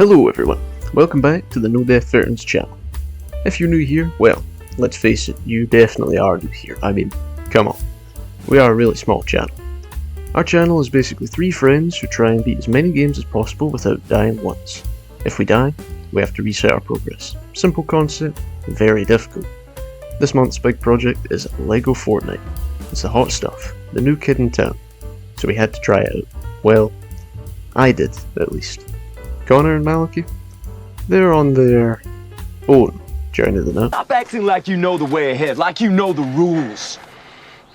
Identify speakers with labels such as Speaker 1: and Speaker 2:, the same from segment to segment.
Speaker 1: Hello everyone, welcome back to the No Death Veterans channel. If you're new here, well, let's face it, you definitely are new here. I mean, come on. We are a really small channel. Our channel is basically three friends who try and beat as many games as possible without dying once. If we die, we have to reset our progress. Simple concept, very difficult. This month's big project is LEGO Fortnite. It's the hot stuff, the new kid in town. So we had to try it out. Well, I did, at least. Connor and Malachi, they're on their own journey to now.
Speaker 2: Stop acting like you know the way ahead, like you know the rules.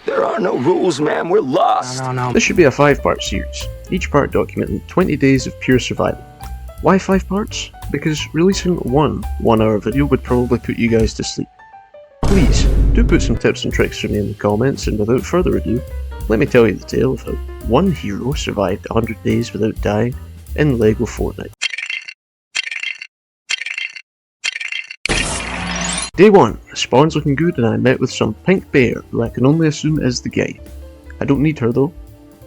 Speaker 2: There are no rules, man. We're lost.
Speaker 3: No.
Speaker 1: This should be a 5-part series, each part documenting 20 days of pure survival. Why 5 parts? Because releasing one 1-hour video would probably put you guys to sleep. Please, do put some tips and tricks for me in the comments, and without further ado, let me tell you the tale of how one hero survived 100 days without dying in LEGO Fortnite. Day 1, the spawn's looking good and I met with some pink bear who I can only assume is the guide. I don't need her though,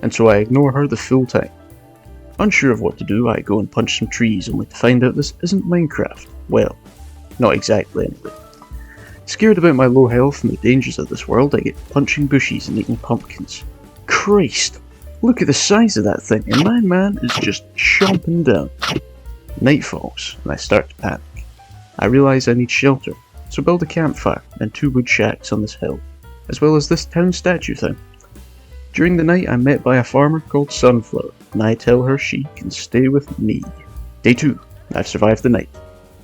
Speaker 1: and so I ignore her the full time. Unsure of what to do, I go and punch some trees only to find out this isn't Minecraft. Well, not exactly anyway. Scared about my low health and the dangers of this world, I get punching bushes and eating pumpkins. Christ! Look at the size of that thing, and my man is just chomping down. Night falls, and I start to panic. I realise I need shelter, so build a campfire and 2 wood shacks on this hill, as well as this town statue thing. During the night I'm met by a farmer called Sunflower, and I tell her she can stay with me. Day 2, I've survived the night.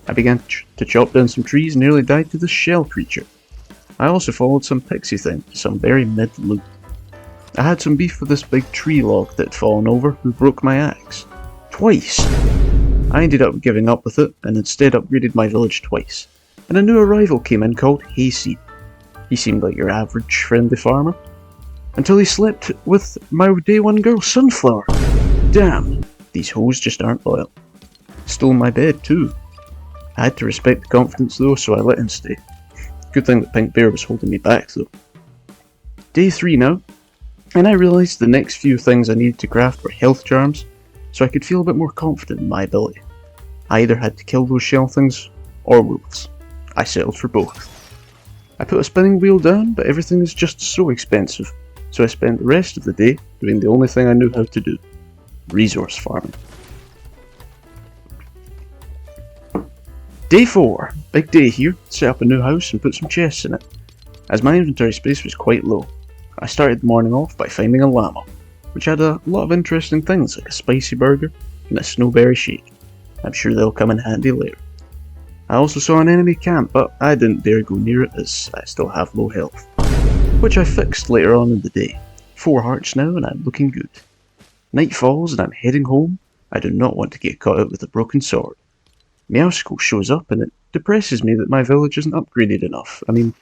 Speaker 1: I began to chop down some trees and nearly died to this shell creature. I also followed some pixie thing to some very mid loot. I had some beef with this big tree log that had fallen over who broke my axe. Twice! I ended up giving up with it and instead upgraded my village twice. And a new arrival came in called Hayseed. He seemed like your average friendly farmer. Until he slept with my day 1 girl, Sunflower. Damn, these hoes just aren't loyal. Stole my bed too. I had to respect the confidence though, so I let him stay. Good thing that Pink Bear was holding me back though. Day 3 now, and I realised the next few things I needed to craft were health charms, so I could feel a bit more confident in my ability. I either had to kill those shell things, or wolves. I settled for both. I put a spinning wheel down, but everything is just so expensive, so I spent the rest of the day doing the only thing I knew how to do, resource farming. Day 4, big day here, set up a new house and put some chests in it. As my inventory space was quite low, I started the morning off by finding a llama, which had a lot of interesting things like a spicy burger and a snowberry shake. I'm sure they'll come in handy later. I also saw an enemy camp, but I didn't dare go near it as I still have low health, which I fixed later on in the day. 4 hearts now and I'm looking good. Night falls and I'm heading home. I do not want to get caught out with a broken sword. Meowsco shows up and it depresses me that my village isn't upgraded enough. I mean,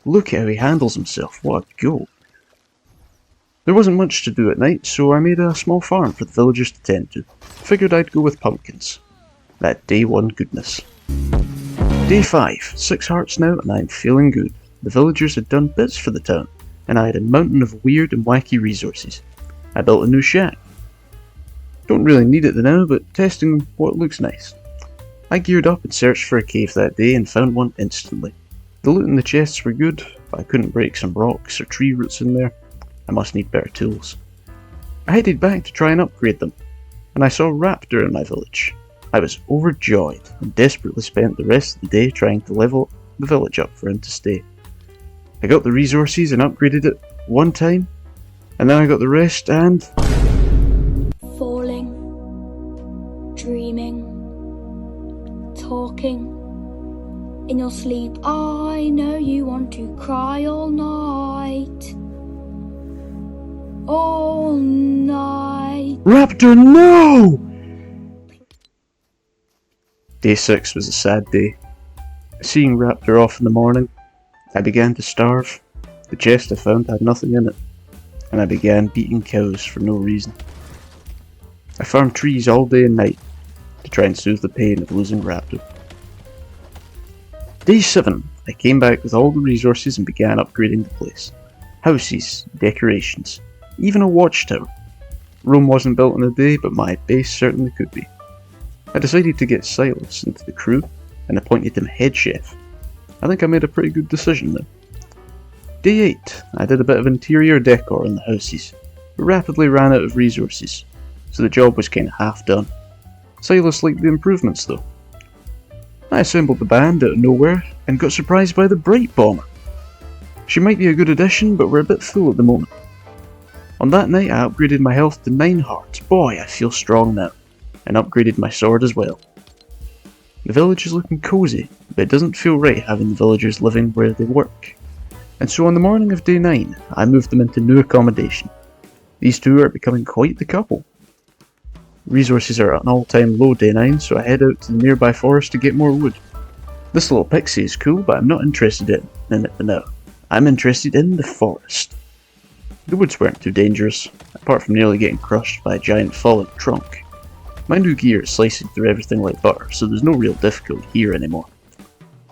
Speaker 1: look at how he handles himself, what a go. There wasn't much to do at night, so I made a small farm for the villagers to tend to. Figured I'd go with pumpkins. That day 1 goodness. Day 5, 6 hearts now and I'm feeling good. The villagers had done bits for the town, and I had a mountain of weird and wacky resources. I built a new shack. Don't really need it now, but testing what looks nice. I geared up and searched for a cave that day and found one instantly. The loot in the chests were good, but I couldn't break some rocks or tree roots in there. I must need better tools. I headed back to try and upgrade them, and I saw a raptor in my village. I was overjoyed and desperately spent the rest of the day trying to level the village up for him to stay. I got the resources and upgraded it one time, and then I got the rest and...
Speaker 4: Falling, dreaming, talking. In your sleep, I know you want to cry all night. All night.
Speaker 1: Raptor, no! Day 6 was a sad day. Seeing Raptor off in the morning, I began to starve. The chest I found had nothing in it, and I began beating cows for no reason. I farmed trees all day and night to try and soothe the pain of losing Raptor. Day 7, I came back with all the resources and began upgrading the place. Houses, decorations, even a watchtower. Rome wasn't built in a day, but my base certainly could be. I decided to get Silas into the crew and appointed him head chef. I think I made a pretty good decision there. Day 8, I did a bit of interior decor in the houses, but rapidly ran out of resources, so the job was kinda half done. Silas liked the improvements though. I assembled the band out of nowhere and got surprised by the Bright Bomber. She might be a good addition, but we're a bit full at the moment. On that night I upgraded my health to 9 hearts, boy I feel strong now, and upgraded my sword as well. The village is looking cosy, but it doesn't feel right having the villagers living where they work. And so on the morning of day 9, I moved them into new accommodation. These two are becoming quite the couple. Resources are at an all-time low day 9, so I head out to the nearby forest to get more wood. This little pixie is cool, but I'm not interested in it for now. I'm interested in the forest. The woods weren't too dangerous, apart from nearly getting crushed by a giant falling trunk. My new gear is slicing through everything like butter, so there's no real difficulty here anymore.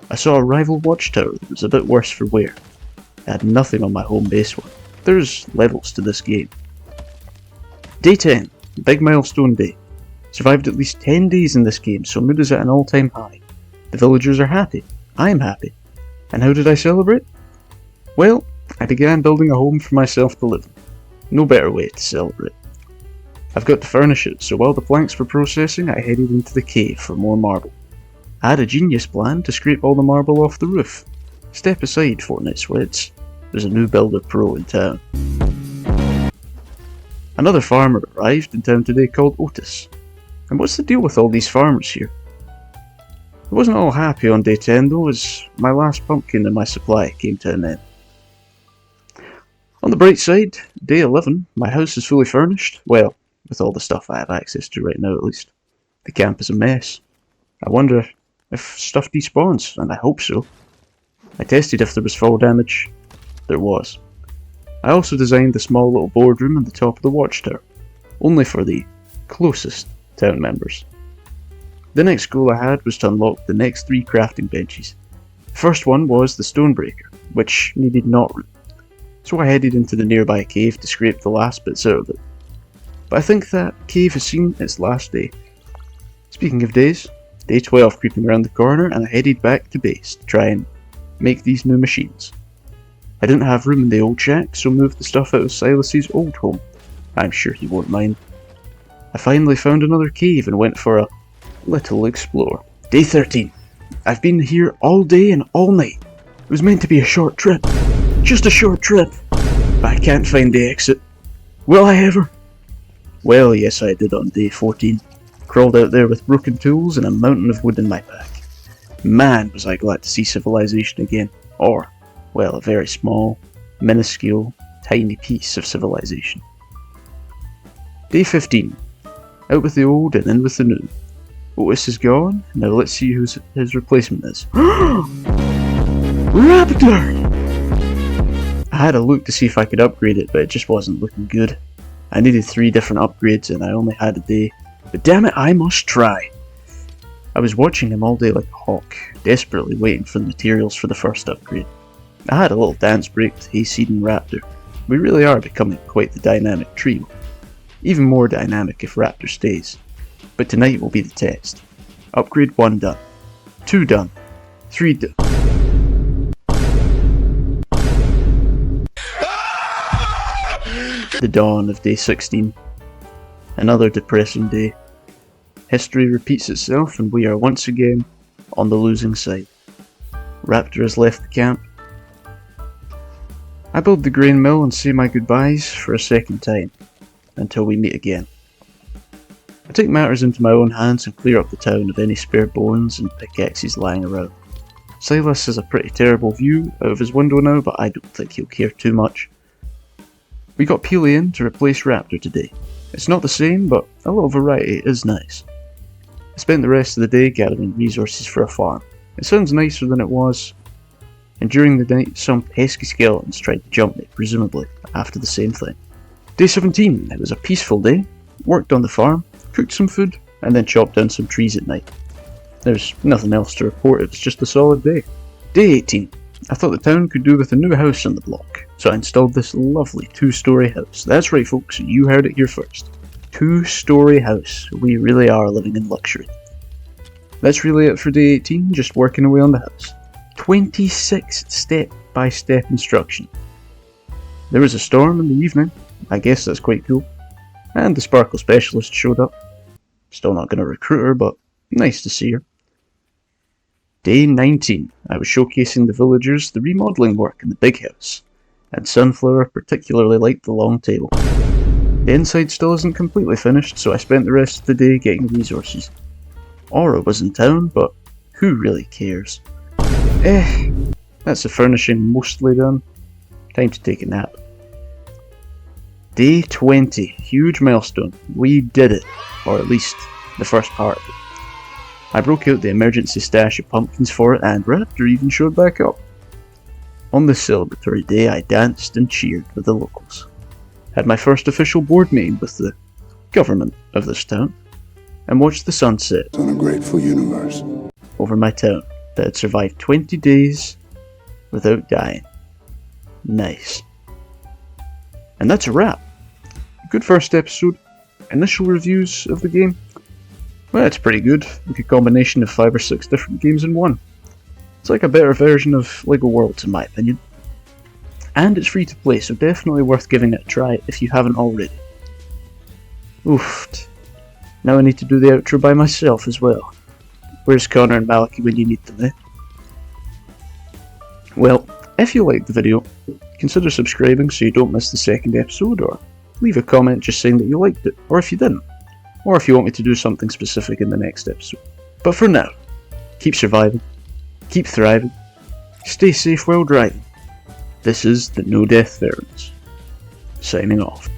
Speaker 1: I saw a rival watchtower that was a bit worse for wear. I had nothing on my home base one. There's levels to this game. Day 10. Big milestone day. Survived at least 10 days in this game, so mood is at an all-time high. The villagers are happy. I am happy. And how did I celebrate? Well, I began building a home for myself to live in. No better way to celebrate. I've got to furnish it, so while the planks were processing, I headed into the cave for more marble. I had a genius plan to scrape all the marble off the roof. Step aside, Fortnite sweats. There's a new builder pro in town. Another farmer arrived in town today called Otis. And what's the deal with all these farmers here? I wasn't all happy on day 10 though, as my last pumpkin in my supply came to an end. On the bright side, day 11, my house is fully furnished, well, with all the stuff I have access to right now at least. The camp is a mess. I wonder if stuff despawns, and I hope so. I tested if there was fall damage. There was. I also designed the small little boardroom in the top of the watchtower, only for the closest town members. The next goal I had was to unlock the next 3 crafting benches. The first one was the Stonebreaker, which needed knot root, so I headed into the nearby cave to scrape the last bits out of it. But I think that cave has seen its last day. Speaking of days, day 12 creeping around the corner, and I headed back to base to try and make these new machines. I didn't have room in the old shack, so moved the stuff out of Silas's old home. I'm sure he won't mind. I finally found another cave and went for a little explore. Day 13. I've been here all day and all night. It was meant to be a short trip. Just a short trip. But I can't find the exit. Will I ever? Well, yes I did on day 14. Crawled out there with broken tools and a mountain of wood in my pack. Man, was I glad to see civilization again. Or, well, a very small, minuscule, tiny piece of civilization. Day 15. Out with the old and in with the new. Otis is gone, now let's see who his replacement is. Raptor! I had a look to see if I could upgrade it, but it just wasn't looking good. I needed 3 different upgrades and I only had a day. But damn it, I must try! I was watching him all day like a hawk, desperately waiting for the materials for the first upgrade. I had a little dance break with Hayseed and Raptor. We really are becoming quite the dynamic trio. Even more dynamic if Raptor stays. But tonight will be the test. Upgrade 1 done. 2 done. 3 done. The dawn of day 16. Another depressing day. History repeats itself and we are once again on the losing side. Raptor has left the camp. I build the grain mill and say my goodbyes for a second time, until we meet again. I take matters into my own hands and clear up the town of any spare bones and pickaxes lying around. Silas has a pretty terrible view out of his window now, but I don't think he'll care too much. We got Peely in to replace Raptor today. It's not the same, but a little variety is nice. I spent the rest of the day gathering resources for a farm. It sounds nicer than it was, and during the night some pesky skeletons tried to jump me, presumably after the same thing. Day 17, it was a peaceful day. Worked on the farm, cooked some food, and then chopped down some trees at night. There's nothing else to report, it was just a solid day. Day 18, I thought the town could do with a new house on the block, so I installed this lovely 2-story house. That's right folks, you heard it here first. 2-story house, we really are living in luxury. That's really it for day 18, just working away on the house. 26 step-by-step instruction. There was a storm in the evening, I guess that's quite cool, and the Sparkle Specialist showed up. Still not going to recruit her, but nice to see her. Day 19, I was showcasing the villagers the remodelling work in the big house, and Sunflower particularly liked the long table. The inside still isn't completely finished, so I spent the rest of the day getting resources. Aura was in town, but who really cares? That's the furnishing mostly done. Time to take a nap. Day 20, huge milestone. We did it, or at least the first part of it. I broke out the emergency stash of pumpkins for it, and Raptor even showed back up. On this celebratory day, I danced and cheered with the locals. Had my first official board meeting with the government of this town, and watched the sunset
Speaker 3: on a grateful universe
Speaker 1: over my town that had survived 20 days without dying. Nice. And that's a wrap. Good first episode. Initial reviews of the game. Well, it's pretty good. Like a combination of 5 or 6 different games in one. It's like a better version of LEGO Worlds in my opinion. And it's free to play, so definitely worth giving it a try if you haven't already. Oof. Now I need to do the outro by myself as well. Where's Connor and Malachi when you need them, eh? Well, if you liked the video, consider subscribing so you don't miss the second episode, or leave a comment just saying that you liked it, or if you didn't, or if you want me to do something specific in the next episode. But for now, keep surviving, keep thriving, stay safe while driving. This is the No Death Veterans, signing off.